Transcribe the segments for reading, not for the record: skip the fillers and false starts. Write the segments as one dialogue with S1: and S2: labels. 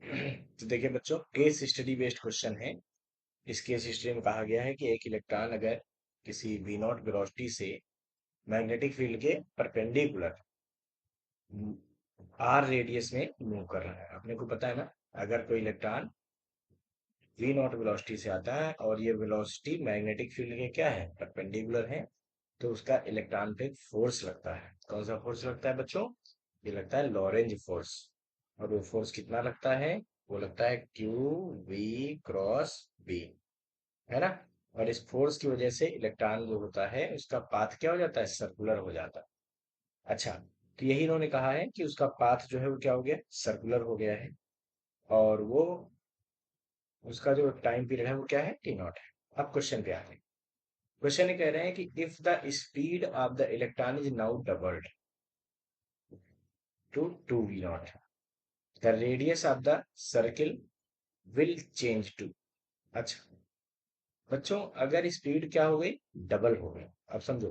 S1: तो देखिए बच्चों, केस स्टडी बेस्ड क्वेश्चन है। इस केस स्टडी में कहा गया है कि एक इलेक्ट्रॉन अगर किसी वी नॉट वेलोसिटी से मैग्नेटिक फील्ड के परपेंडिकुलर आर रेडियस में मूव कर रहा है। अपने को पता है ना, अगर कोई इलेक्ट्रॉन वी नॉट वेलोसिटी से आता है और ये वेलोसिटी मैग्नेटिक फील्ड के क्या है, परपेंडिकुलर है, तो उसका इलेक्ट्रॉन पे फोर्स लगता है। कौन सा फोर्स लगता है बच्चों? ये लगता है लॉरेंज फोर्स। और वो फोर्स कितना लगता है? वो लगता है क्यू वी क्रॉस बी, है ना। और इस फोर्स की वजह से इलेक्ट्रॉन जो होता है उसका पाथ क्या हो जाता है, सर्कुलर हो जाता है। अच्छा, तो यही इन्होंने कहा है कि उसका पाथ जो है वो क्या हो गया, सर्कुलर हो गया है। और वो उसका जो टाइम पीरियड है वो क्या है, टी नॉट है। अब क्वेश्चन पे आते हैं। क्वेश्चन ये कह रहे हैं कि if the speed of the electron is now doubled to two v naught, the radius of the circle will change to. अच्छा बच्चों, अगर स्पीड क्या हो गई, डबल हो गई। अब समझो,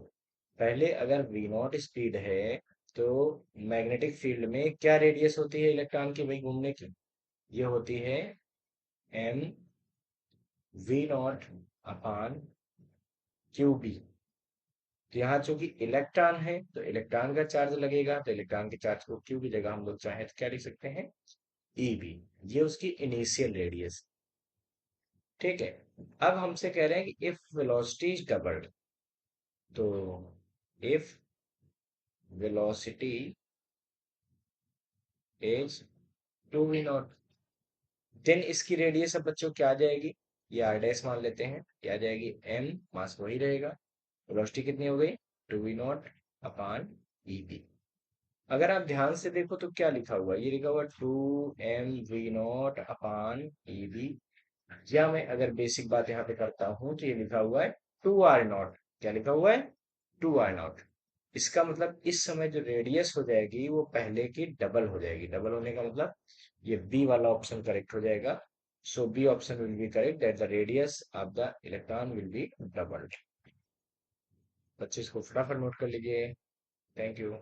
S1: पहले अगर वी नॉट स्पीड है तो मैग्नेटिक फील्ड में क्या रेडियस होती है इलेक्ट्रॉन की, वही घूमने की, ये होती है m v naught upon q B. तो यहाँ चूंकि इलेक्ट्रॉन है तो इलेक्ट्रॉन का चार्ज लगेगा, तो इलेक्ट्रॉन के चार्ज को क्यू की जगह हम लोग चाहे तो क्या लिख सकते हैं, ई बी। ये उसकी इनिशियल रेडियस। ठीक है। अब हमसे कह रहे हैं कि इफ वेलोसिटी इज डबल्ड, तो if velocity is two v naught, then इसकी रेडियस अब बच्चों क्या आ जाएगी, ये आर डैश मान लेते हैं, क्या आ जाएगी, एम, मास वही रहेगा, वेलोसिटी कितनी हो गई, two v naught upon e B. अगर आप ध्यान से देखो तो क्या लिखा हुआ है, ये लिखा हुआ two m v naught upon e B. या मैं अगर बेसिक बात यहाँ पे करता हूँ तो ये लिखा हुआ है टू आर नॉट। क्या लिखा हुआ है, टू आर नॉट। इसका मतलब इस समय जो रेडियस हो जाएगी वो पहले की डबल हो जाएगी। डबल होने का मतलब ये बी वाला ऑप्शन करेक्ट हो जाएगा। So B option will be correct, that the radius of the electron will be doubled. बच्चे इसको फटाफट नोट कर लीजिए। Thank you.